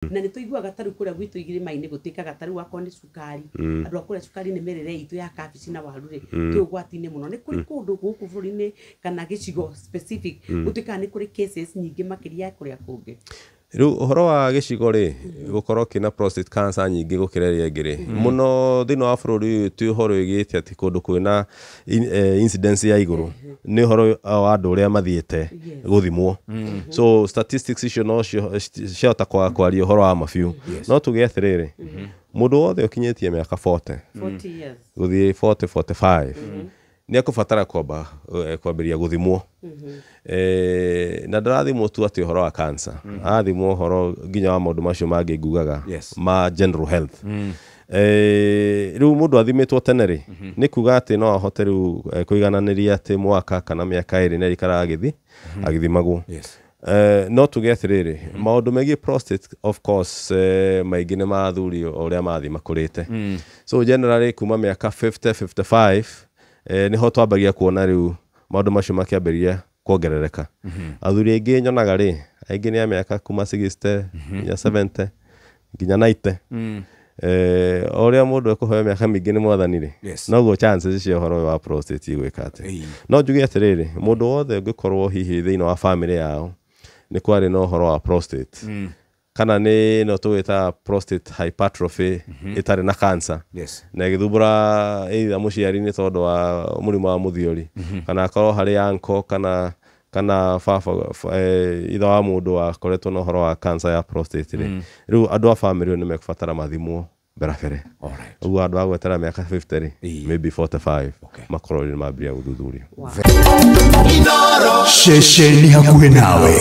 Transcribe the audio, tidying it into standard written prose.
na nituiguaga taru kuria gwitu igirima-ini gutikaga taru wako ni cukari andu akure cukari ni mirire itu ya kabici na waru ri tu gwati-ini muno ni kuri kundu guku bururi-ini kana gicigo specific gutika ni kuri cases nyingi makiria kuria kungi Riu uhoro wa gicigo ri gukorwo kina prostate cancer nyingi gukireria ingiri muno thino wa bururi tu uhoro igite ati kundu kwina incidence ya iguru ni uhoro wa andu uria mathiete guthimwo so statistics icio no ciota kwaria uhoro wa mafiu no tuge atiriri mundu wothe ukinyitie miaka 40 years guthie 45 ni akubatara kwambiria guthimwo na ndarathimwo tu ati uhoro wa cancer athimwo uhoro nginya wa maundu macio mangi ngugaga ma general health riu mundu athimitwo tene ri ni kuga ati no ahote riu kuigananiria ati mwaka kana miaka iri ni ikara agithimagwo no tuge atiriri maundu megi prostate of course maingi ni mathuri uria mathima kurite so generally kuma miaka 50 55 ni ho twambagia kuona riu maundu macio makiambiria kuongerereka athuri aingi nyonaga ri aingi ni ya miaka kuma 60 nginya 70 nginya 90 oria mundu ekuhoya miaka mingi ni mwathani ri noguo chances cia horo wa prostate igwikate no njuge atiriri mundu wothe ungikorwo hihi thina wa family yao ni kwari no horo wa prostate kana ni no tuwita prostate hypertrophy itari na cancer na igithumbura either muciari ni tondu wa murimo wa muthiori kana akorwo hari anko kana fafa itha wa mundu wa koretwo no horo wa cancer ya prostate riu andu a family ni mekubatara mathimwo berabere ugu andu agwetera miaka 50 maybe 45 makorwo ni mambia guthuthuria Sheshe ni hakuhe nawe.